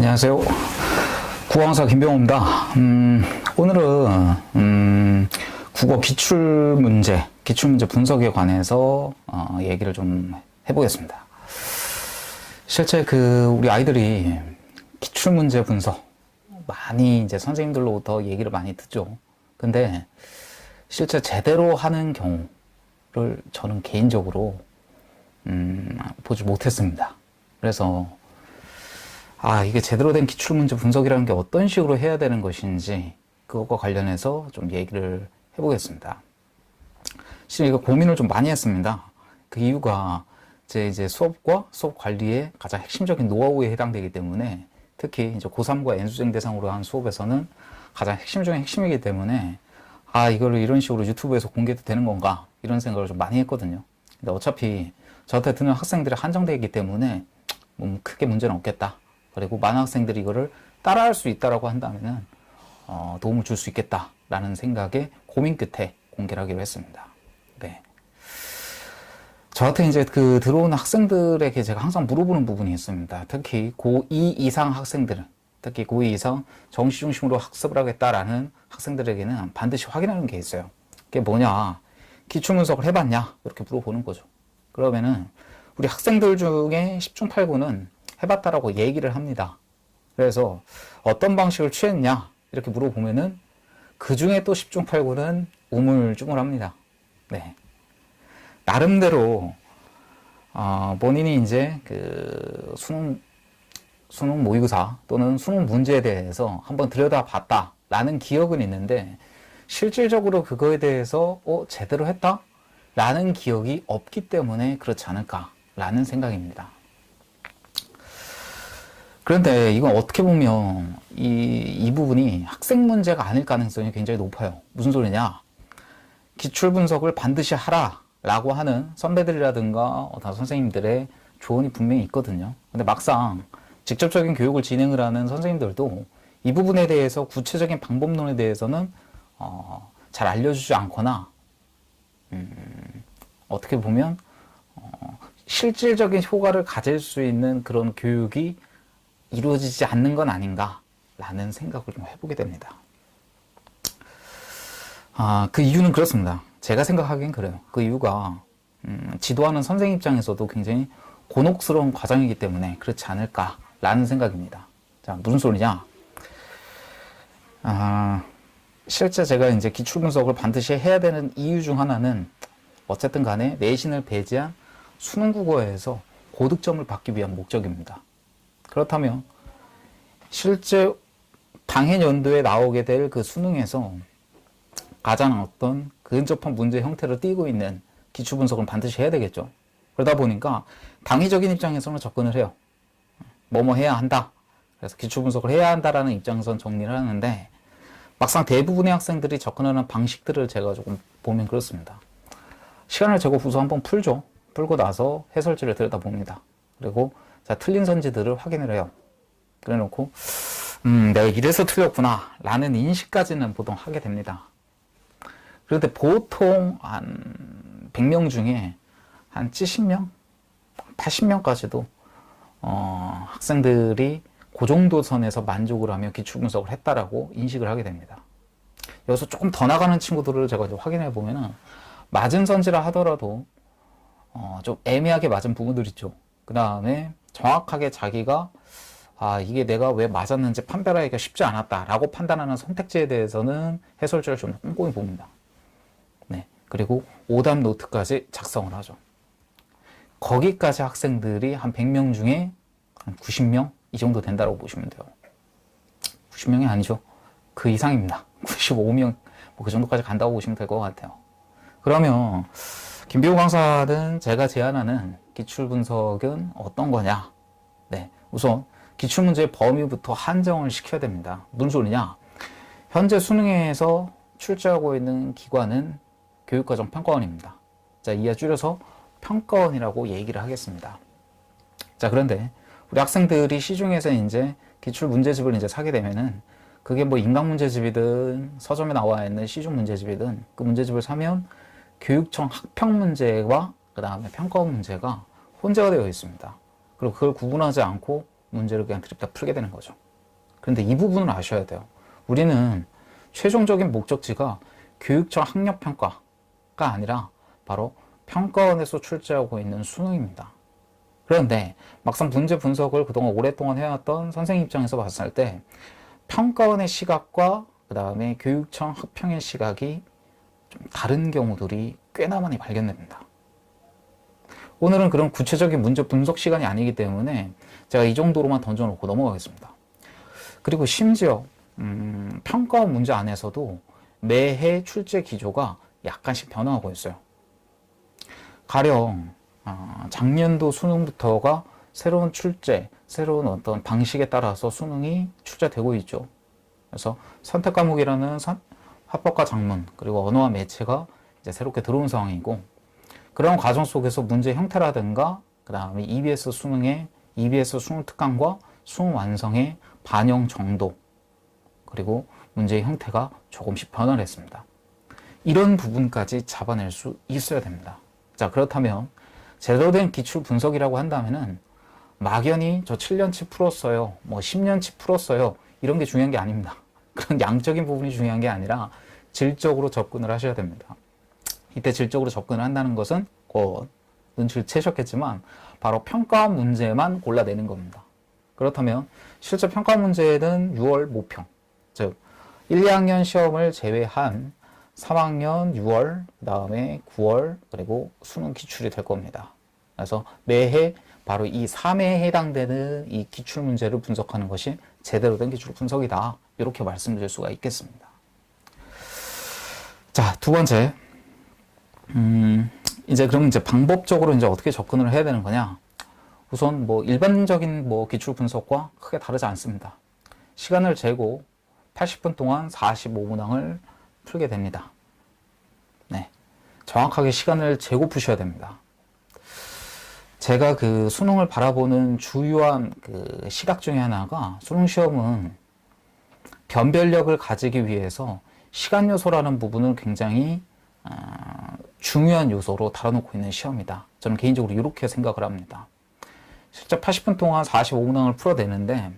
안녕하세요. 국어강사 김병호입니다. 오늘은 국어 기출문제 분석에 관해서 얘기를 좀 해보겠습니다. 실제 우리 아이들이 기출문제 분석 많이 이제 선생님들로부터 얘기를 많이 듣죠. 근데 실제 제대로 하는 경우를 저는 개인적으로 보지 못했습니다. 그래서 이게 제대로 된 기출문제 분석이라는 게 어떤 식으로 해야 되는 것인지 그것과 관련해서 좀 얘기를 해보겠습니다. 실은 이거 고민을 좀 많이 했습니다. 그 이유가 제 이제 수업과 수업 관리의 가장 핵심적인 노하우에 해당되기 때문에, 특히 이제 고3과 N수생 대상으로 한 수업에서는 가장 핵심 중에 핵심이기 때문에 이거를 이런 식으로 유튜브에서 공개도 되는 건가 이런 생각을 좀 많이 했거든요. 근데 어차피 저한테 듣는 학생들이 한정되어 있기 때문에 크게 문제는 없겠다. 그리고 많은 학생들이 이거를 따라할 수 있다라고 한다면은 도움을 줄 수 있겠다라는 생각에 고민 끝에 공개를 하기로 했습니다. 네. 저한테 이제 들어오는 학생들에게 제가 항상 물어보는 부분이 있습니다. 특히 고2 이상 학생들은, 특히 고2 이상 정시 중심으로 학습을 하겠다라는 학생들에게는 반드시 확인하는 게 있어요. 그게 뭐냐? 기출 분석을 해봤냐? 이렇게 물어보는 거죠. 그러면은 우리 학생들 중에 10중 8구는 해봤다라고 얘기를 합니다. 그래서 어떤 방식을 취했냐 이렇게 물어보면은 그 중에 또 10중 8구는 우물쭈물합니다. 네. 나름대로 본인이 이제 수능 모의고사 또는 수능 문제에 대해서 한번 들여다봤다라는 기억은 있는데, 실질적으로 그거에 대해서 제대로 했다? 라는 기억이 없기 때문에 그렇지 않을까라는 생각입니다. 그런데 이건 어떻게 보면 이 부분이 학생 문제가 아닐 가능성이 굉장히 높아요. 무슨 소리냐? 기출 분석을 반드시 하라 라고 하는 선배들이라든가 선생님들의 조언이 분명히 있거든요. 근데 막상 직접적인 교육을 진행을 하는 선생님들도 이 부분에 대해서 구체적인 방법론에 대해서는 잘 알려주지 않거나 어떻게 보면 실질적인 효과를 가질 수 있는 그런 교육이 이루어지지 않는 건 아닌가라는 생각을 좀 해보게 됩니다. 그 이유는 그렇습니다. 제가 생각하기엔 그래요. 그 이유가 지도하는 선생님 입장에서도 굉장히 곤혹스러운 과정이기 때문에 그렇지 않을까라는 생각입니다. 자, 무슨 소리냐? 실제 제가 이제 기출 분석을 반드시 해야 되는 이유 중 하나는 어쨌든 간에 내신을 배제한 수능 국어에서 고득점을 받기 위한 목적입니다. 그렇다면 실제 당해 연도에 나오게 될 그 수능에서 가장 어떤 근접한 문제 형태로 띄고 있는 기출 분석을 반드시 해야 되겠죠. 그러다 보니까 당위적인 입장에서는 접근을 해요. 뭐뭐 해야 한다. 그래서 기출 분석을 해야 한다라는 입장에선 정리를 하는데, 막상 대부분의 학생들이 접근하는 방식들을 제가 조금 보면 그렇습니다. 시간을 재고 부서 한번 풀죠. 풀고 나서 해설지를 들여다봅니다. 그리고 틀린 선지들을 확인을 해요. 그래 놓고 내가 이래서 틀렸구나 라는 인식까지는 보통 하게 됩니다. 그런데 보통 한 100명 중에 한 70명, 80명까지도 학생들이 그 정도 선에서 만족을 하며 기출 분석을 했다라고 인식을 하게 됩니다. 여기서 조금 더 나가는 친구들을 제가 좀 확인해 보면은 맞은 선지라 하더라도 좀 애매하게 맞은 부분들 있죠. 그 다음에 정확하게 자기가 이게 내가 왜 맞았는지 판별하기가 쉽지 않았다라고 판단하는 선택지에 대해서는 해설지를 좀 꼼꼼히 봅니다. 네. 그리고 오답 노트까지 작성을 하죠. 거기까지 학생들이 한 100명 중에 한 90명 이 정도 된다고 보시면 돼요. 90명이 아니죠. 그 이상입니다. 95명 그 정도까지 간다고 보시면 될 것 같아요. 그러면 김병호 강사는 제가 제안하는 기출 분석은 어떤 거냐? 네, 우선 기출 문제의 범위부터 한정을 시켜야 됩니다. 무슨 소리냐? 현재 수능에서 출제하고 있는 기관은 교육과정평가원입니다. 자, 이하 줄여서 평가원이라고 얘기를 하겠습니다. 자, 그런데 우리 학생들이 시중에서 이제 기출 문제집을 이제 사게 되면은 그게 뭐 인강 문제집이든 서점에 나와 있는 시중 문제집이든 그 문제집을 사면 교육청 학평 문제와 그 다음에 평가원 문제가 혼재가 되어 있습니다. 그리고 그걸 구분하지 않고 문제를 그냥 드립다 풀게 되는 거죠. 그런데 이 부분을 아셔야 돼요. 우리는 최종적인 목적지가 교육청 학력평가가 아니라 바로 평가원에서 출제하고 있는 수능입니다. 그런데 막상 문제 분석을 그동안 오랫동안 해왔던 선생님 입장에서 봤을 때 평가원의 시각과 그 다음에 교육청 학평의 시각이 좀 다른 경우들이 꽤나 많이 발견됩니다. 오늘은 그런 구체적인 문제 분석 시간이 아니기 때문에 제가 이 정도로만 던져놓고 넘어가겠습니다. 그리고 심지어 평가원 문제 안에서도 매해 출제 기조가 약간씩 변화하고 있어요. 가령 작년도 수능부터가 새로운 출제, 새로운 어떤 방식에 따라서 수능이 출제되고 있죠. 그래서 선택 과목이라는 화법과 작문, 그리고 언어와 매체가 이제 새롭게 들어온 상황이고, 그런 과정 속에서 문제 형태라든가, 그 다음에 EBS 수능의 EBS 수능 특강과 수능 완성의 반영 정도, 그리고 문제의 형태가 조금씩 변화를 했습니다. 이런 부분까지 잡아낼 수 있어야 됩니다. 자, 그렇다면 제대로 된 기출 분석이라고 한다면은 막연히 저 7년치 풀었어요, 뭐 10년치 풀었어요, 이런 게 중요한 게 아닙니다. 그런 양적인 부분이 중요한 게 아니라 질적으로 접근을 하셔야 됩니다. 이때 질적으로 접근을 한다는 것은 곧 눈치를 채셨겠지만 바로 평가 문제만 골라내는 겁니다. 그렇다면 실제 평가 문제는 6월 모평, 즉 1, 2학년 시험을 제외한 3학년 6월, 그 다음에 9월, 그리고 수능 기출이 될 겁니다. 그래서 매해 바로 이 3회에 해당되는 이 기출 문제를 분석하는 것이 제대로 된 기출 분석이다, 이렇게 말씀드릴 수가 있겠습니다. 자, 두 번째, 이제 그럼 이제 방법적으로 이제 어떻게 접근을 해야 되는 거냐? 우선 뭐 일반적인 뭐 기출 분석과 크게 다르지 않습니다. 시간을 재고 80분 동안 45문항을 풀게 됩니다. 네, 정확하게 시간을 재고 푸셔야 됩니다. 제가 그 수능을 바라보는 주요한 그 시각 중에 하나가, 수능 시험은 변별력을 가지기 위해서 시간 요소라는 부분을 굉장히 중요한 요소로 다뤄놓고 있는 시험이다. 저는 개인적으로 이렇게 생각을 합니다. 실제 80분 동안 45문항을 풀어내는데,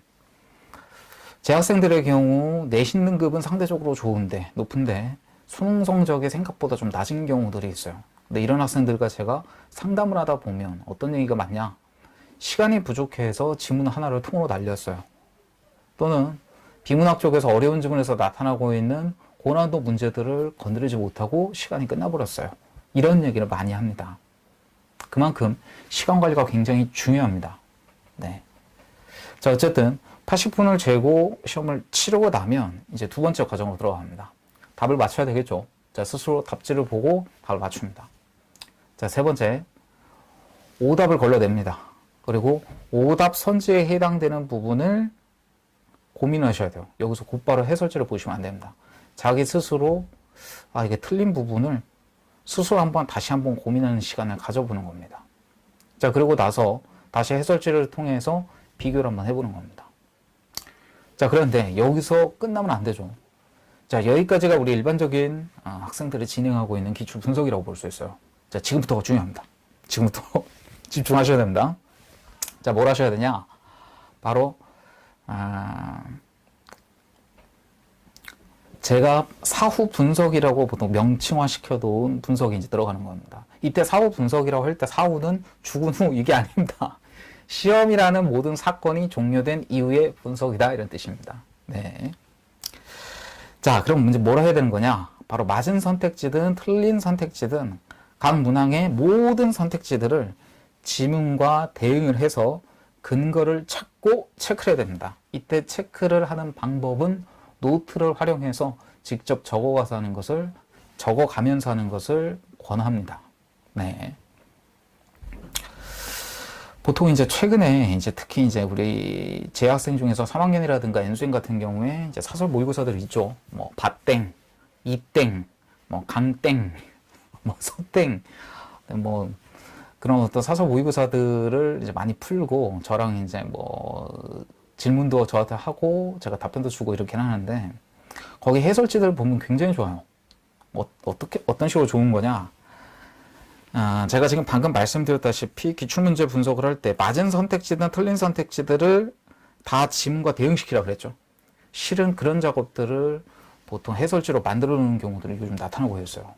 제 학생들의 경우 내신 등급은 상대적으로 좋은데, 높은데 수능 성적이 생각보다 좀 낮은 경우들이 있어요. 근데 이런 학생들과 제가 상담을 하다 보면 어떤 얘기가 많냐? 시간이 부족해서 지문 하나를 통으로 날렸어요. 또는 비문학 쪽에서 어려운 지문에서 나타나고 있는 고난도 문제들을 건드리지 못하고 시간이 끝나버렸어요. 이런 얘기를 많이 합니다. 그만큼 시간 관리가 굉장히 중요합니다. 네. 자, 어쨌든 80분을 재고 시험을 치르고 나면 이제 두 번째 과정으로 들어갑니다. 답을 맞춰야 되겠죠. 자, 스스로 답지를 보고 답을 맞춥니다. 자, 세 번째, 오답을 걸러냅니다. 그리고 오답 선지에 해당되는 부분을 고민하셔야 돼요. 여기서 곧바로 해설지를 보시면 안 됩니다. 자기 스스로 이게 틀린 부분을 스스로 다시 한번 고민하는 시간을 가져보는 겁니다. 자, 그리고 나서 다시 해설지를 통해서 비교를 한번 해보는 겁니다. 자, 그런데 여기서 끝나면 안 되죠. 자, 여기까지가 우리 일반적인 학생들이 진행하고 있는 기출 분석이라고 볼 수 있어요. 자, 지금부터가 중요합니다. 지금부터 집중하셔야 됩니다. 자, 뭘 하셔야 되냐? 바로 제가 사후 분석이라고 보통 명칭화 시켜놓은 분석이 이제 들어가는 겁니다. 이때 사후 분석이라고 할 때 사후는 죽은 후 이게 아닙니다. 시험이라는 모든 사건이 종료된 이후의 분석이다, 이런 뜻입니다. 네. 자, 그럼 이제 뭘 해야 되는 거냐? 바로 맞은 선택지든 틀린 선택지든 각 문항의 모든 선택지들을 지문과 대응을 해서 근거를 찾고 체크를 해야 됩니다. 이때 체크를 하는 방법은 노트를 활용해서 직접 적어가면서 하는 것을 권합니다. 네. 보통 이제 최근에 이제 특히 이제 우리 재학생 중에서 3학년이라든가 N수행 같은 경우에 이제 사설 모의고사들 있죠. 뭐 밭땡, 이땡, 뭐 강땡, 뭐 서땡, 뭐 그런 어떤 사설 모의고사들을 이제 많이 풀고 저랑 이제 뭐 질문도 저한테 하고 제가 답변도 주고 이렇게 하는데, 거기 해설지들 보면 굉장히 좋아요. 어떤 식으로 좋은 거냐? 제가 지금 방금 말씀드렸다시피 기출문제 분석을 할 때 맞은 선택지든 틀린 선택지들을 다 지문과 대응시키라 그랬죠. 실은 그런 작업들을 보통 해설지로 만들어 놓는 경우들이 요즘 나타나고 있어요.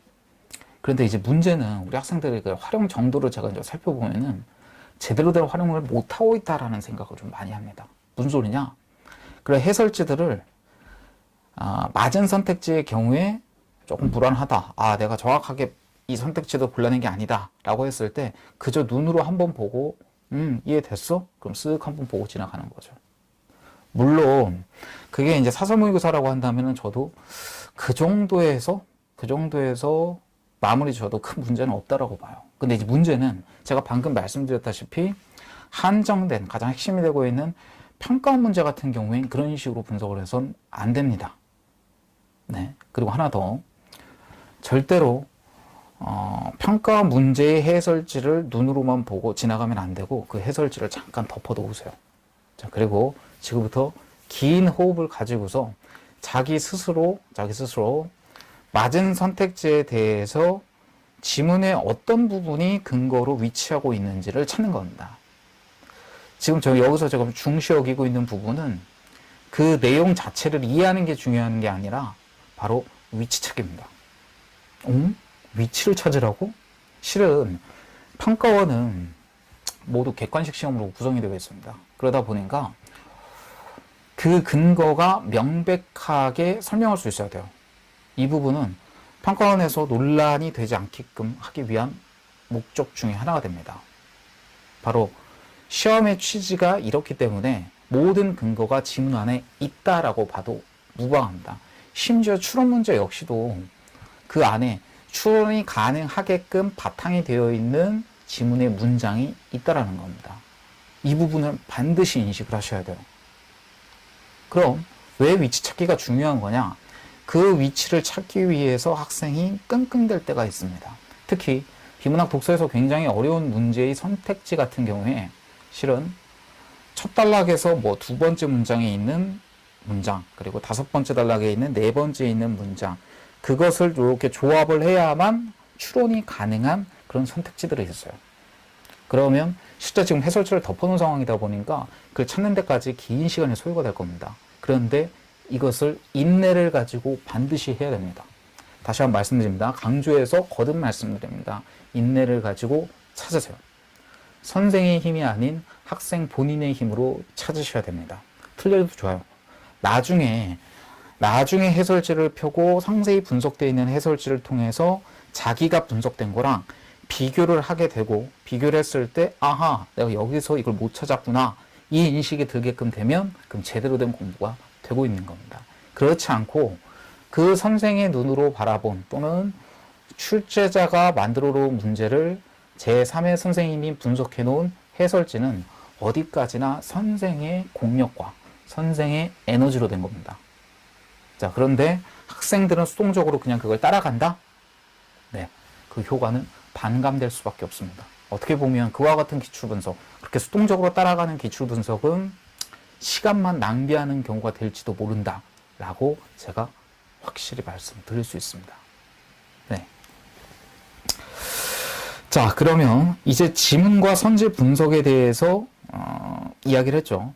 그런데 이제 문제는 우리 학생들의 그 활용 정도를 제가 이제 살펴보면은 제대로 된 활용을 못하고 있다라는 생각을 좀 많이 합니다. 무슨 소리냐? 그래, 해설지들을 맞은 선택지의 경우에 조금 불안하다. 내가 정확하게 이 선택지도 골라낸 게 아니다. 라고 했을 때 그저 눈으로 한번 보고 이해됐어? 그럼 쓱 한번 보고 지나가는 거죠. 물론 그게 이제 사설모의고사라고 한다면은 저도 그 정도에서 마무리 줘도 큰 문제는 없다라고 봐요. 근데 이제 문제는 제가 방금 말씀드렸다시피 한정된 가장 핵심이 되고 있는 평가 문제 같은 경우엔 그런 식으로 분석을 해서는 안 됩니다. 네. 그리고 하나 더, 절대로 평가 문제의 해설지를 눈으로만 보고 지나가면 안 되고 그 해설지를 잠깐 덮어 놓으세요. 자, 그리고 지금부터 긴 호흡을 가지고서 자기 스스로 맞은 선택지에 대해서 지문의 어떤 부분이 근거로 위치하고 있는지를 찾는 겁니다. 지금 여기서 제가 중시 여기고 있는 부분은 그 내용 자체를 이해하는 게 중요한 게 아니라 바로 위치 찾기입니다. 위치를 찾으라고? 실은 평가원은 모두 객관식 시험으로 구성이 되어 있습니다. 그러다 보니까 그 근거가 명백하게 설명할 수 있어야 돼요. 이 부분은 평가원에서 논란이 되지 않게끔 하기 위한 목적 중에 하나가 됩니다. 바로 시험의 취지가 이렇기 때문에 모든 근거가 지문 안에 있다라고 봐도 무방합니다. 심지어 추론 문제 역시도 그 안에 추론이 가능하게끔 바탕이 되어 있는 지문의 문장이 있다라는 겁니다. 이 부분을 반드시 인식을 하셔야 돼요. 그럼 왜 위치 찾기가 중요한 거냐? 그 위치를 찾기 위해서 학생이 끙끙댈 때가 있습니다. 특히 비문학 독서에서 굉장히 어려운 문제의 선택지 같은 경우에 실은 첫 단락에서 두 번째 문장에 있는 문장, 그리고 다섯 번째 단락에 있는 네 번째에 있는 문장, 그것을 이렇게 조합을 해야만 추론이 가능한 그런 선택지들이 있어요. 그러면 실제 지금 해설지를 덮어놓은 상황이다 보니까 그걸 찾는 데까지 긴 시간이 소요가 될 겁니다. 그런데 이것을 인내를 가지고 반드시 해야 됩니다. 다시 한번 말씀드립니다. 강조해서 거듭 말씀드립니다. 인내를 가지고 찾으세요. 선생의 힘이 아닌 학생 본인의 힘으로 찾으셔야 됩니다. 틀려도 좋아요. 나중에 해설지를 펴고 상세히 분석되어 있는 해설지를 통해서 자기가 분석된 거랑 비교를 하게 되고, 비교를 했을 때 아하, 내가 여기서 이걸 못 찾았구나, 이 인식이 들게끔 되면 그럼 제대로 된 공부가 되고 있는 겁니다. 그렇지 않고 그 선생의 눈으로 바라본 또는 출제자가 만들어 놓은 문제를 제3의 선생님이 분석해 놓은 해설지는 어디까지나 선생의 공력과 선생의 에너지로 된 겁니다. 자, 그런데 학생들은 수동적으로 그냥 그걸 따라간다? 네, 그 효과는 반감될 수밖에 없습니다. 어떻게 보면 그와 같은 기출분석, 그렇게 수동적으로 따라가는 기출분석은 시간만 낭비하는 경우가 될지도 모른다 라고 제가 확실히 말씀드릴 수 있습니다. 네. 자, 그러면 이제 지문과 선지 분석에 대해서 이야기를 했죠.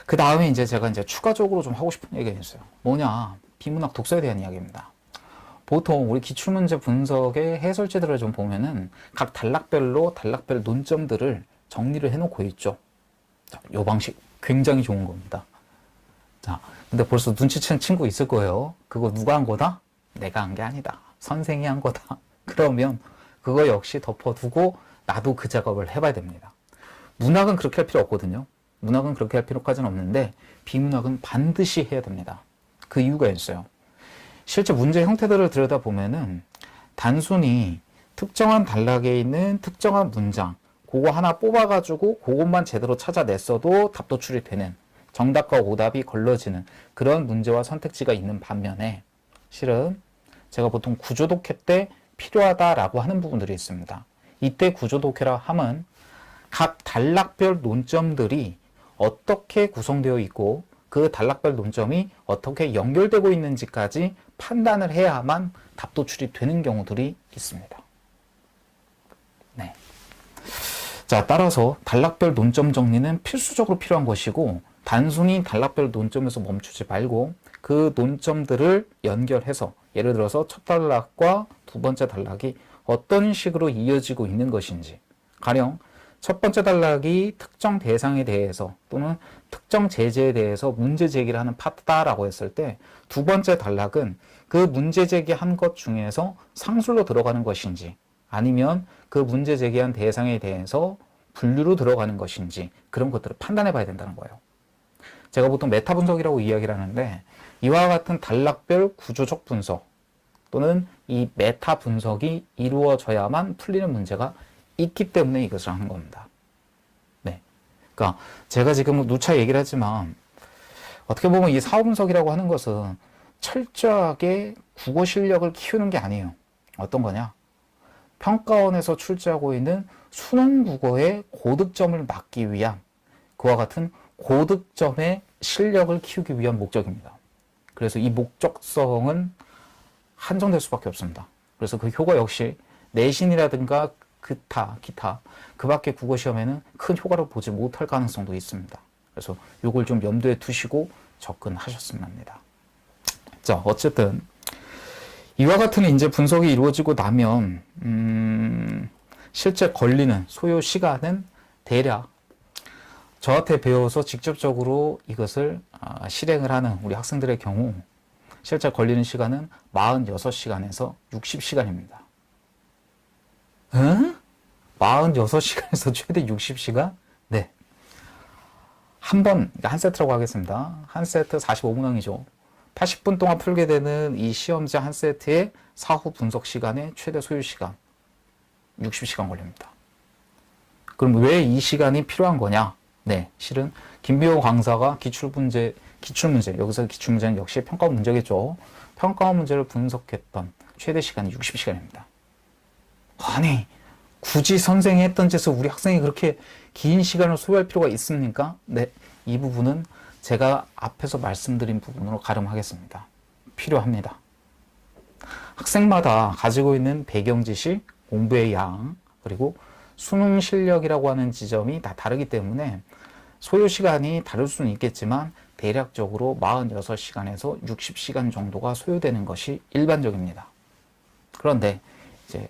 그 다음에 이제 제가 추가적으로 좀 하고 싶은 얘기가 있어요. 뭐냐? 비문학 독서에 대한 이야기입니다. 보통 우리 기출문제 분석의 해설지들을 좀 보면은 각 단락별로 단락별 논점들을 정리를 해놓고 있죠. 자, 요 방식 굉장히 좋은 겁니다. 자, 근데 벌써 눈치챈 친구 있을 거예요. 그거 누가 한 거다? 내가 한 게 아니다. 선생이 한 거다. 그러면 그거 역시 덮어두고 나도 그 작업을 해봐야 됩니다. 문학은 그렇게 할 필요 없거든요. 문학은 그렇게 할 필요까지는 없는데 비문학은 반드시 해야 됩니다. 그 이유가 있어요. 실제 문제 형태들을 들여다보면은 단순히 특정한 단락에 있는 특정한 문장, 그거 하나 뽑아가지고 그것만 제대로 찾아냈어도 답도출이 되는, 정답과 오답이 걸러지는 그런 문제와 선택지가 있는 반면에 실은 제가 보통 구조독해 때 필요하다라고 하는 부분들이 있습니다. 이때 구조독해라 함은 각 단락별 논점들이 어떻게 구성되어 있고 그 단락별 논점이 어떻게 연결되고 있는지까지 판단을 해야만 답도출이 되는 경우들이 있습니다. 네. 자, 따라서 단락별 논점 정리는 필수적으로 필요한 것이고, 단순히 단락별 논점에서 멈추지 말고 그 논점들을 연결해서, 예를 들어서 첫 단락과 두 번째 단락이 어떤 식으로 이어지고 있는 것인지, 가령 첫 번째 단락이 특정 대상에 대해서 또는 특정 제재에 대해서 문제 제기를 하는 파트다라고 했을 때, 두 번째 단락은 그 문제 제기한 것 중에서 상술로 들어가는 것인지, 아니면 그 문제 제기한 대상에 대해서 분류로 들어가는 것인지, 그런 것들을 판단해 봐야 된다는 거예요. 제가 보통 메타 분석이라고 이야기를 하는데, 이와 같은 단락별 구조적 분석 또는 이 메타 분석이 이루어져야만 풀리는 문제가 있기 때문에 이것을 하는 겁니다. 네. 그러니까 제가 지금 누차 얘기를 하지만, 어떻게 보면 이 사후 분석이라고 하는 것은 철저하게 국어 실력을 키우는 게 아니에요. 어떤 거냐? 평가원에서 출제하고 있는 수능 국어의 고득점을 막기 위한, 그와 같은 고득점의 실력을 키우기 위한 목적입니다. 그래서 이 목적성은 한정될 수밖에 없습니다. 그래서 그 효과 역시 내신이라든가 기타 그 밖의 국어 시험에는 큰 효과를 보지 못할 가능성도 있습니다. 그래서 이걸 좀 염두에 두시고 접근하셨으면 합니다. 자, 어쨌든 이와 같은 이제 분석이 이루어지고 나면 실제 걸리는 소요 시간은 대략 저한테 배워서 직접적으로 이것을 실행을 하는 우리 학생들의 경우 실제 걸리는 시간은 46시간에서 60시간입니다. 응? 46시간에서 최대 60시간? 네. 한 세트라고 하겠습니다. 한 세트 45분왕이죠. 80분 동안 풀게 되는 이 시험지 한 세트의 사후 분석 시간의 최대 소요 시간 60시간 걸립니다. 그럼 왜 이 시간이 필요한 거냐? 네, 실은 김비호 강사가 기출문제, 여기서 기출문제는 역시 평가원 문제겠죠. 평가원 문제를 분석했던 최대 시간이 60시간입니다. 아니, 굳이 선생이 했던 짓을 우리 학생이 그렇게 긴 시간을 소요할 필요가 있습니까? 네, 이 부분은 제가 앞에서 말씀드린 부분으로 가름하겠습니다. 필요합니다. 학생마다 가지고 있는 배경 지식, 공부의 양, 그리고 수능 실력이라고 하는 지점이 다 다르기 때문에 소요 시간이 다를 수는 있겠지만 대략적으로 46시간에서 60시간 정도가 소요되는 것이 일반적입니다. 그런데 이제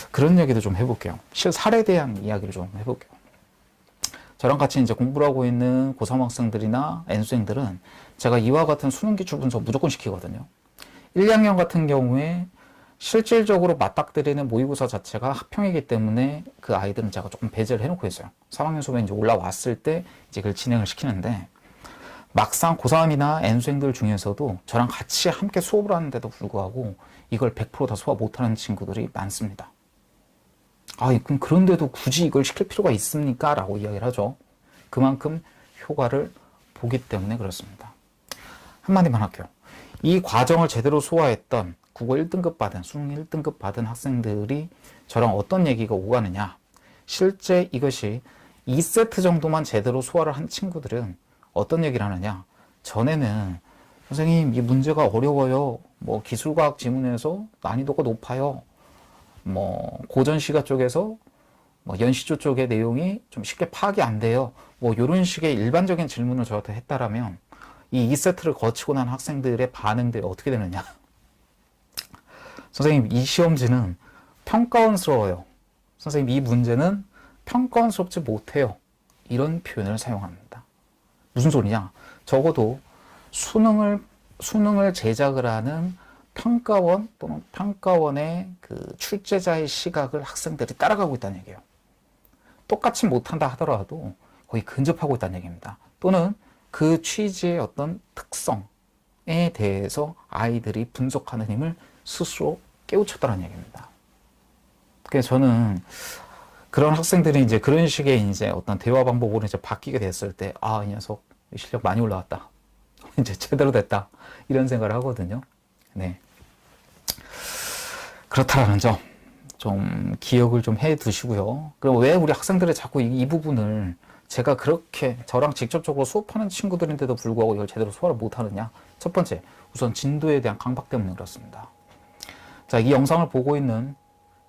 그런 얘기도 좀 해볼게요. 실사례에 대한 이야기를 좀 해볼게요. 저랑 같이 이제 공부를 하고 있는 고3 학생들이나 N수생들은 제가 이와 같은 수능 기출 분석 무조건 시키거든요. 1, 2학년 같은 경우에 실질적으로 맞닥뜨리는 모의고사 자체가 합평이기 때문에 그 아이들은 제가 조금 배제를 해놓고 있어요. 3학년 수업에 이제 올라왔을 때 이제 그걸 진행을 시키는데, 막상 고3이나 N수생들 중에서도 저랑 같이 함께 수업을 하는데도 불구하고 이걸 100% 다 소화 못하는 친구들이 많습니다. 그럼 그런데도 굳이 이걸 시킬 필요가 있습니까? 라고 이야기를 하죠. 그만큼 효과를 보기 때문에 그렇습니다. 한마디만 할게요. 이 과정을 제대로 소화했던 국어 1등급 받은, 수능 1등급 받은 학생들이 저랑 어떤 얘기가 오가느냐. 실제 이것이 2세트 정도만 제대로 소화를 한 친구들은 어떤 얘기를 하느냐. 전에는 선생님 이 문제가 어려워요. 뭐 기술과학 지문에서 난이도가 높아요. 뭐 고전시가 쪽에서 뭐 연시조 쪽의 내용이 좀 쉽게 파악이 안 돼요. 뭐 이런 식의 일반적인 질문을 저한테 했다라면 이 2세트를 거치고 난 학생들의 반응들이 어떻게 되느냐. 선생님 이 시험지는 평가원스러워요. 선생님 이 문제는 평가원스럽지 못해요. 이런 표현을 사용합니다. 무슨 소리냐? 적어도 수능을 제작을 하는 평가원 또는 평가원의 그 출제자의 시각을 학생들이 따라가고 있다는 얘기예요. 똑같이 못한다 하더라도 거의 근접하고 있다는 얘기입니다. 또는 그 취지의 어떤 특성에 대해서 아이들이 분석하는 힘을 스스로 깨우쳤다는 얘기입니다. 그래서 저는 그런 학생들이 이제 그런 식의 이제 어떤 대화 방법으로 이제 바뀌게 됐을 때, 이 녀석 실력 많이 올라왔다. 이제 제대로 됐다. 이런 생각을 하거든요. 네. 그렇다라는 점, 좀 기억을 좀 해 두시고요. 그럼 왜 우리 학생들이 자꾸 이 부분을 제가 그렇게 저랑 직접적으로 수업하는 친구들인데도 불구하고 이걸 제대로 소화를 못 하느냐? 첫 번째, 우선 진도에 대한 강박 때문에 그렇습니다. 자, 이 영상을 보고 있는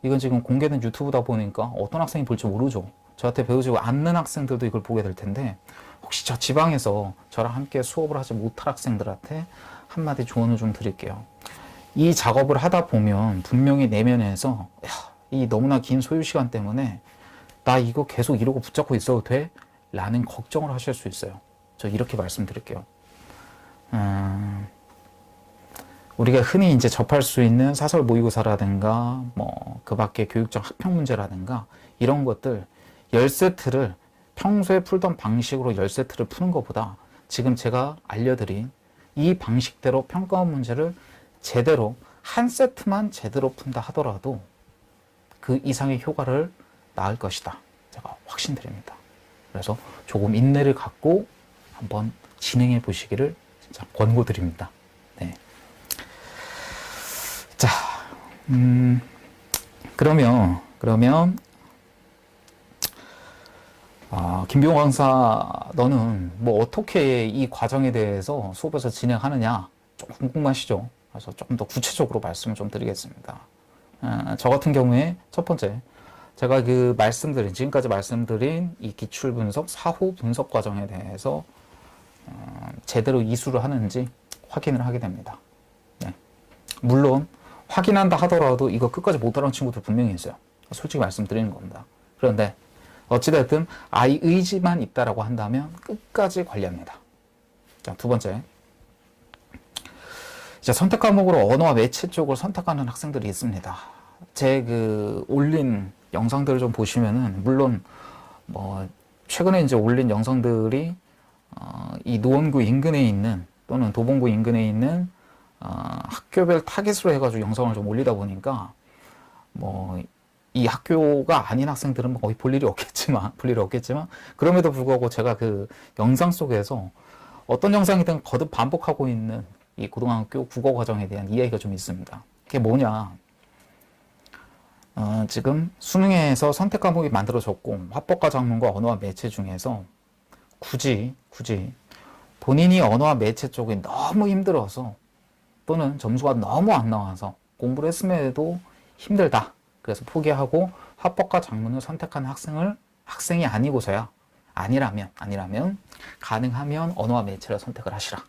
이건 지금 공개된 유튜브다 보니까 어떤 학생이 볼지 모르죠. 저한테 배우지 않는 학생들도 이걸 보게 될 텐데, 혹시 저 지방에서 저랑 함께 수업을 하지 못할 학생들한테 한마디 조언을 좀 드릴게요. 이 작업을 하다 보면 분명히 내면에서 이 너무나 긴 소요 시간 때문에 나 이거 계속 이러고 붙잡고 있어도 돼? 라는 걱정을 하실 수 있어요. 저 이렇게 말씀드릴게요. 우리가 흔히 이제 접할 수 있는 사설 모의고사라든가 뭐 그 밖에 교육청 합평 문제라든가 이런 것들 10세트를 평소에 풀던 방식으로 10세트를 푸는 것보다 지금 제가 알려드린 이 방식대로 평가원 문제를 제대로 한 세트만 제대로 푼다 하더라도 그 이상의 효과를 낳을 것이다. 제가 확신드립니다. 그래서 조금 인내를 갖고 한번 진행해 보시기를 진짜 권고드립니다. 네. 자, 그러면 김병호 강사, 너는 뭐 어떻게 이 과정에 대해서 수업에서 진행하느냐 좀 궁금하시죠? 그래서 조금 더 구체적으로 말씀을 좀 드리겠습니다. 저 같은 경우에 첫 번째, 제가 지금까지 말씀드린 이 기출 분석, 사후 분석 과정에 대해서 제대로 이수를 하는지 확인을 하게 됩니다. 네. 물론 확인한다 하더라도 이거 끝까지 못 따라온 친구들 분명히 있어요. 솔직히 말씀드리는 겁니다. 그런데 어찌됐든 아이 의지만 있다라고 한다면 끝까지 관리합니다. 자, 두 번째, 이제 선택 과목으로 언어와 매체 쪽을 선택하는 학생들이 있습니다. 제 올린 영상들을 좀 보시면은, 물론 뭐 최근에 이제 올린 영상들이 이 노원구 인근에 있는 또는 도봉구 인근에 있는 학교별 타깃으로 해가지고 영상을 좀 올리다 보니까 뭐 이 학교가 아닌 학생들은 거의 볼 일이 없겠지만 그럼에도 불구하고 제가 그 영상 속에서 어떤 영상이든 거듭 반복하고 있는 이 고등학교 국어 과정에 대한 이야기가 좀 있습니다. 그게 뭐냐? 지금 수능에서 선택 과목이 만들어졌고 화법과 작문과 언어와 매체 중에서 굳이 본인이 언어와 매체 쪽이 너무 힘들어서 또는 점수가 너무 안 나와서 공부를 했음에도 힘들다. 그래서 포기하고 화법과 작문을 선택한 학생이 아니라면 가능하면 언어와 매체를 선택을 하시라.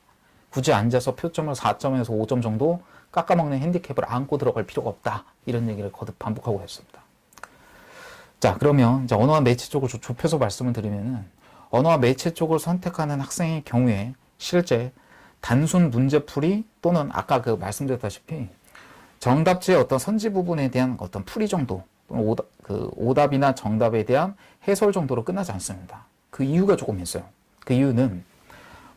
굳이 앉아서 표점을 4점에서 5점 정도 깎아먹는 핸디캡을 안고 들어갈 필요가 없다. 이런 얘기를 거듭 반복하고 했습니다. 자, 그러면 이제 언어와 매체 쪽을 좁혀서 말씀을 드리면은, 언어와 매체 쪽을 선택하는 학생의 경우에 실제 단순 문제풀이 또는 아까 말씀드렸다시피 정답지의 어떤 선지 부분에 대한 어떤 풀이 정도, 오답이나 정답에 대한 해설 정도로 끝나지 않습니다. 그 이유가 조금 있어요. 그 이유는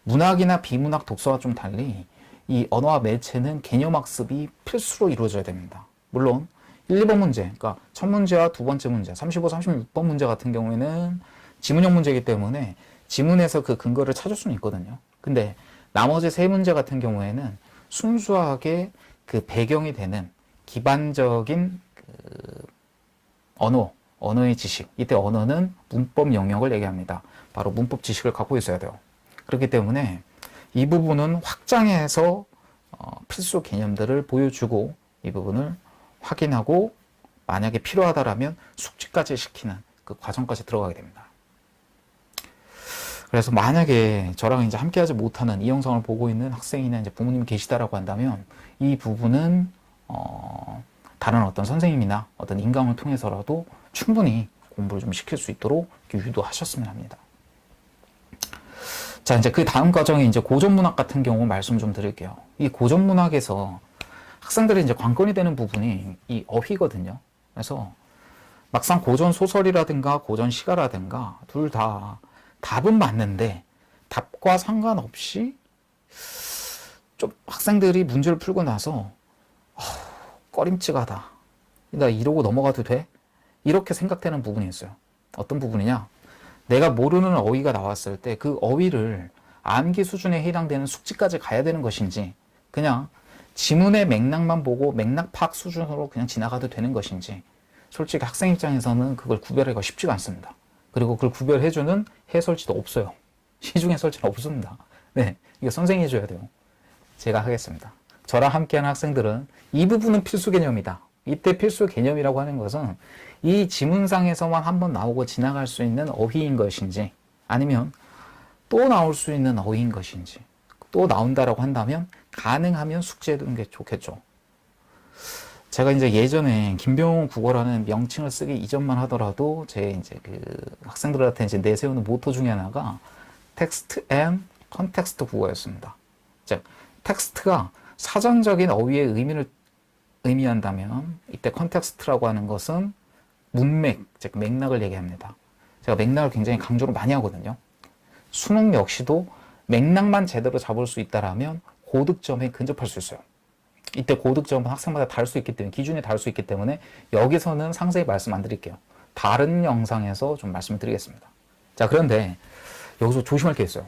문학이나 비문학 독서와 좀 달리 이 언어와 매체는 개념학습이 필수로 이루어져야 됩니다. 물론 1, 2번 문제, 그러니까 첫 문제와 두 번째 문제, 35, 36번 문제 같은 경우에는 지문형 문제이기 때문에 지문에서 그 근거를 찾을 수는 있거든요. 근데 나머지 세 문제 같은 경우에는 순수하게 그 배경이 되는 기반적인 언어의 지식, 이때 언어는 문법 영역을 얘기합니다. 바로 문법 지식을 갖고 있어야 돼요. 그렇기 때문에 이 부분은 확장해서 필수 개념들을 보여주고 이 부분을 확인하고 만약에 필요하다라면 숙지까지 시키는 그 과정까지 들어가게 됩니다. 그래서 만약에 저랑 이제 함께하지 못하는 이 영상을 보고 있는 학생이나 이제 부모님이 계시다라고 한다면 이 부분은 다른 어떤 선생님이나 어떤 인강을 통해서라도 충분히 공부를 좀 시킬 수 있도록 유도하셨으면 합니다. 자, 이제 그 다음 과정이 이제 고전문학 같은 경우 말씀 좀 드릴게요. 이 고전문학에서 학생들이 이제 관건이 되는 부분이 이 어휘거든요. 그래서 막상 고전 소설이라든가 고전 시가라든가 둘 다 답은 맞는데 답과 상관없이 좀 학생들이 문제를 풀고 나서 꺼림칙하다. 나 이러고 넘어가도 돼? 이렇게 생각되는 부분이 있어요. 어떤 부분이냐? 내가 모르는 어휘가 나왔을 때 그 어휘를 암기 수준에 해당되는 숙지까지 가야 되는 것인지, 그냥 지문의 맥락만 보고 맥락 파악 수준으로 그냥 지나가도 되는 것인지, 솔직히 학생 입장에서는 그걸 구별하기가 쉽지가 않습니다. 그리고 그걸 구별해주는 해설지도 없어요. 시중 해설지는 없습니다. 네, 이거 선생님이 해줘야 돼요. 제가 하겠습니다. 저랑 함께하는 학생들은 이 부분은 필수 개념이다. 이때 필수 개념이라고 하는 것은 이 지문상에서만 한번 나오고 지나갈 수 있는 어휘인 것인지, 아니면 또 나올 수 있는 어휘인 것인지, 또 나온다라고 한다면 가능하면 숙지해두는 게 좋겠죠. 제가 이제 예전에 김병호 국어라는 명칭을 쓰기 이전만 하더라도 제 이제 그 학생들한테 이제 내세우는 모토 중에 하나가 텍스트 앤 컨텍스트 국어였습니다. 즉, 텍스트가 사전적인 어휘의 의미를 의미한다면 이때 컨텍스트라고 하는 것은 문맥, 즉 맥락을 얘기합니다. 제가 맥락을 굉장히 강조를 많이 하거든요. 수능 역시도 맥락만 제대로 잡을 수 있다라면 고득점에 근접할 수 있어요. 이때 고득점은 학생마다 다를 수 있기 때문에, 기준이 다를 수 있기 때문에 여기서는 상세히 말씀 안 드릴게요. 다른 영상에서 좀 말씀을 드리겠습니다. 자, 그런데 여기서 조심할 게 있어요.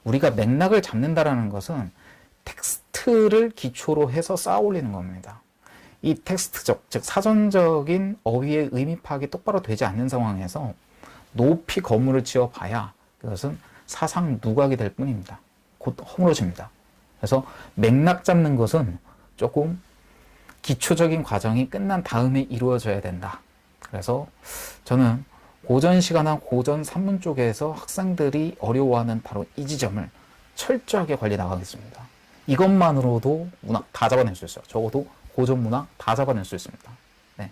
우리가 맥락을 잡는다라는 것은 텍스트를 기초로 해서 쌓아 올리는 겁니다. 이 텍스트적, 즉 사전적인 어휘의 의미 파악이 똑바로 되지 않는 상황에서 높이 건물을 지어 봐야 그것은 사상 누각이 될 뿐입니다. 곧 허물어집니다. 그래서 맥락 잡는 것은 조금 기초적인 과정이 끝난 다음에 이루어져야 된다. 그래서 저는 고전 시간과 고전 산문 쪽에서 학생들이 어려워하는 바로 이 지점을 철저하게 관리 나가겠습니다. 이것만으로도 문학 다 잡아낼 수 있어요. 적어도 고전 문학 다 잡아낼 수 있습니다. 네.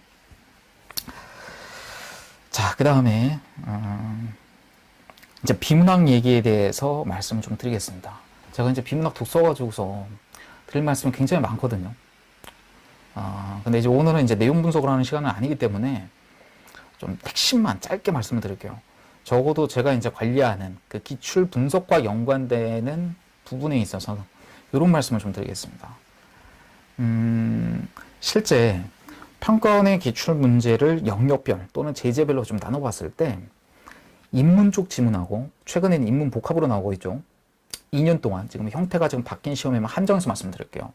자, 그 다음에 이제 비문학 얘기에 대해서 말씀을 좀 드리겠습니다. 제가 이제 비문학 독서 가지고서 드릴 말씀이 굉장히 많거든요. 근데 이제 오늘은 이제 내용 분석을 하는 시간은 아니기 때문에 좀 핵심만 짧게 말씀을 드릴게요. 적어도 제가 이제 관리하는 그 기출 분석과 연관되는 부분에 있어서 이런 말씀을 좀 드리겠습니다. 실제 평가원의 기출 문제를 영역별 또는 제재별로 좀 나눠봤을 때 인문 쪽 지문하고 최근에는 인문 복합으로 나오고 있죠. 2년 동안 지금 형태가 지금 바뀐 시험에만 한정해서 말씀드릴게요.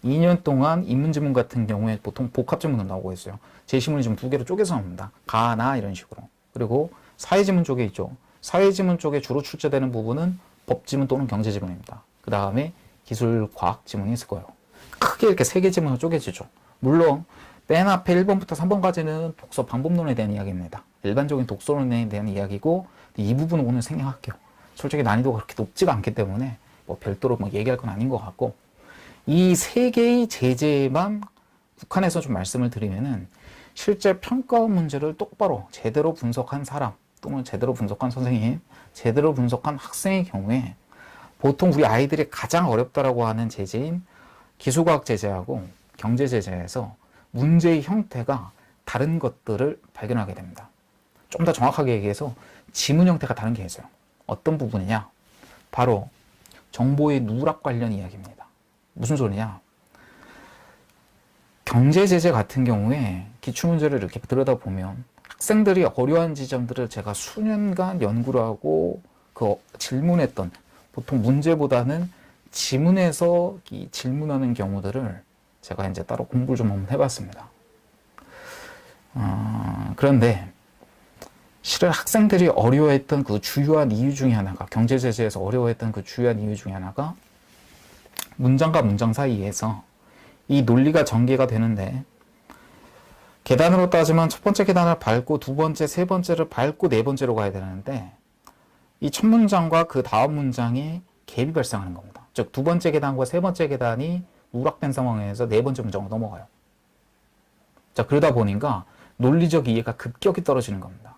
2년 동안 인문 지문 같은 경우에 보통 복합 지문으로 나오고 있어요. 제 지문이 좀 두 개로 쪼개서 나옵니다. 가나 이런 식으로. 그리고 사회 지문 쪽에 있죠. 사회 지문 쪽에 주로 출제되는 부분은 법 지문 또는 경제 지문입니다. 그 다음에 기술 과학 지문이 있을 거예요. 크게 이렇게 세 개 지문으로 쪼개지죠. 물론 맨 앞에 1번부터 3번까지는 독서 방법론에 대한 이야기입니다. 일반적인 독서론에 대한 이야기고, 이 부분은 오늘 생략할게요. 솔직히 난이도가 그렇게 높지가 않기 때문에 뭐 별도로 뭐 얘기할 건 아닌 것 같고, 이 세 개의 제재만 국한해서 좀 말씀을 드리면은 실제 평가원 문제를 똑바로 제대로 분석한 사람 또는 제대로 분석한 선생님, 제대로 분석한 학생의 경우에 보통 우리 아이들이 가장 어렵다라고 하는 제재인 기술과학 제재하고 경제 제재에서 문제의 형태가 다른 것들을 발견하게 됩니다. 좀 더 정확하게 얘기해서 지문 형태가 다른 게 있어요. 어떤 부분이냐? 바로 정보의 누락 관련 이야기입니다. 무슨 소리냐? 경제 제재 같은 경우에 기출문제를 이렇게 들여다보면 학생들이 어려운 지점들을 제가 수년간 연구를 하고 그 질문했던, 보통 문제보다는 지문에서 이 질문하는 경우들을 제가 이제 따로 공부를 좀 한번 해봤습니다. 그런데 실은 학생들이 어려워했던 그 주요한 이유 중에 하나가, 경제 제재에서 어려워했던 그 주요한 이유 중에 하나가 문장과 문장 사이에서 이 논리가 전개가 되는데, 계단으로 따지면 첫 번째 계단을 밟고 두 번째, 세 번째를 밟고 네 번째로 가야 되는데, 이 첫 문장과 그 다음 문장에 갭이 발생하는 겁니다. 즉, 두 번째 계단과 세 번째 계단이 누락된 상황에서 네 번째 문장으로 넘어가요. 자, 그러다 보니까 논리적 이해가 급격히 떨어지는 겁니다.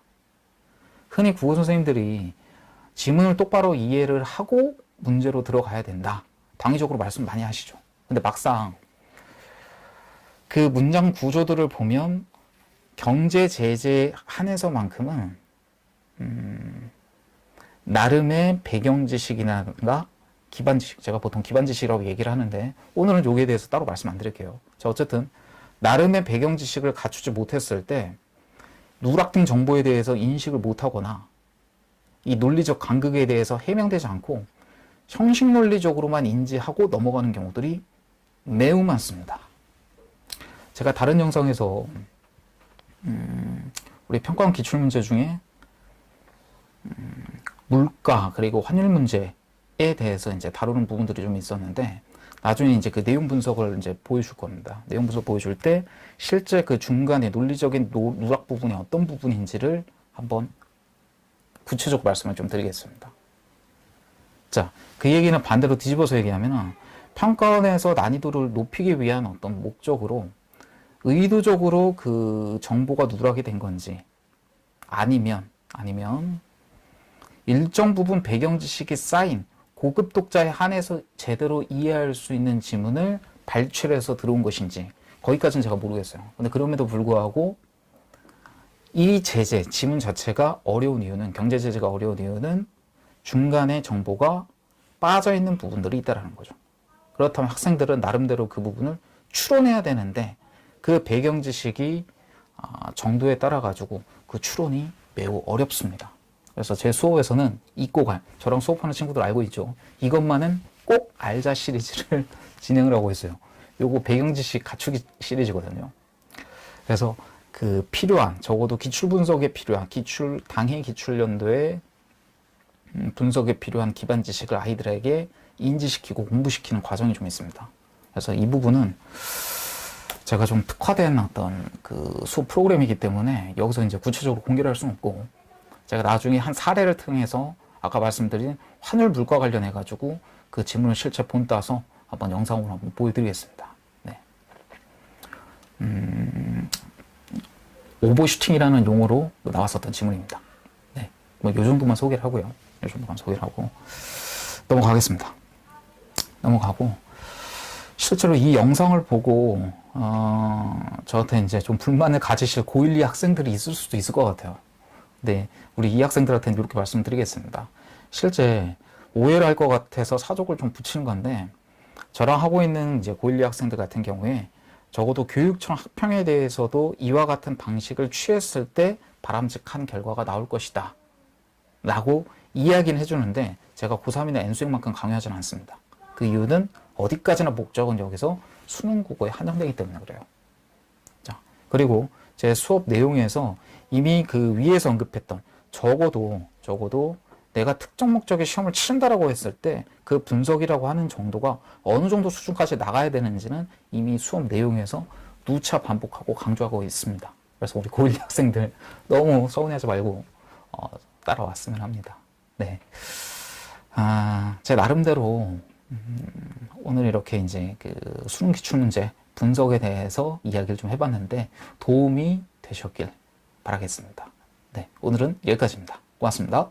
흔히 국어 선생님들이 지문을 똑바로 이해를 하고 문제로 들어가야 된다, 당위적으로 말씀 많이 하시죠. 근데 막상 그 문장 구조들을 보면 경제 제재 한에서만큼은 나름의 배경 지식이나 기반 지식, 제가 보통 기반 지식이라고 얘기를 하는데 오늘은 여기에 대해서 따로 말씀 안 드릴게요. 자, 어쨌든 나름의 배경 지식을 갖추지 못했을 때 누락된 정보에 대해서 인식을 못하거나 이 논리적 간극에 대해서 해명되지 않고 형식 논리적으로만 인지하고 넘어가는 경우들이 매우 많습니다. 제가 다른 영상에서 우리 평가원 기출문제 중에 물가 그리고 환율 문제에 대해서 이제 다루는 부분들이 좀 있었는데, 나중에 이제 그 내용 분석을 이제 보여줄 겁니다. 내용 분석 보여줄 때 실제 그 중간에 논리적인 누락 부분이 어떤 부분인지를 한번 구체적으로 말씀을 좀 드리겠습니다. 자, 그 얘기는 반대로 뒤집어서 얘기하면 평가원에서 난이도를 높이기 위한 어떤 목적으로 의도적으로 그 정보가 누락이 된 건지 아니면 일정 부분 배경 지식이 쌓인 고급 독자에 한해서 제대로 이해할 수 있는 지문을 발췌해서 들어온 것인지 거기까지는 제가 모르겠어요. 근데 그럼에도 불구하고 이 제재, 지문 자체가 어려운 이유는, 경제 제재가 어려운 이유는 중간에 정보가 빠져있는 부분들이 있다는 거죠. 그렇다면 학생들은 나름대로 그 부분을 추론해야 되는데 그 배경 지식이 정도에 따라 가지고 그 추론이 매우 어렵습니다. 그래서 제 수업에서는 저랑 수업하는 친구들 알고 있죠. 이것만은 꼭 알자 시리즈를 진행을 하고 있어요. 요거 배경 지식 갖추기 시리즈거든요. 그래서 그 필요한, 적어도 기출 분석에 필요한 당해 기출 연도에 분석에 필요한 기반 지식을 아이들에게 인지시키고 공부시키는 과정이 좀 있습니다. 그래서 이 부분은 제가 좀 특화된 어떤 그 수업 프로그램이기 때문에 여기서 이제 구체적으로 공개를 할 수는 없고, 제가 나중에 한 사례를 통해서 아까 말씀드린 환율 물가 관련해 가지고 그 지문을 실제 본 따서 한번 영상으로 한번 보여드리겠습니다. 네. 오버슈팅이라는 용어로 나왔었던 지문입니다. 네. 뭐 요 정도만 소개를 하고요. 요 정도만 소개를 하고 넘어가겠습니다. 넘어가고, 실제로 이 영상을 보고 저한테 이제 좀 불만을 가지실 고1, 2 학생들이 있을 수도 있을 것 같아요. 네, 우리 이 학생들한테는 이렇게 말씀드리겠습니다. 실제 오해를 할 것 같아서 사족을 좀 붙이는 건데, 저랑 하고 있는 이제 고1, 2 학생들 같은 경우에 적어도 교육청 학평에 대해서도 이와 같은 방식을 취했을 때 바람직한 결과가 나올 것이다 라고 이야기는 해주는데, 제가 고3이나 N수행만큼 강요하지는 않습니다. 그 이유는 어디까지나 목적은 여기서 수능 국어에 한정되기 때문에 그래요. 자, 그리고 제 수업 내용에서 이미 그 위에서 언급했던 적어도 내가 특정 목적의 시험을 치른다라고 했을 때 그 분석이라고 하는 정도가 어느 정도 수준까지 나가야 되는지는 이미 수업 내용에서 누차 반복하고 강조하고 있습니다. 그래서 우리 고1 학생들 너무 서운해하지 말고 따라왔으면 합니다. 네. 제 나름대로 오늘 이렇게 이제 그 수능 기출문제 분석에 대해서 이야기를 좀 해봤는데 도움이 되셨길 바라겠습니다. 네, 오늘은 여기까지입니다. 고맙습니다.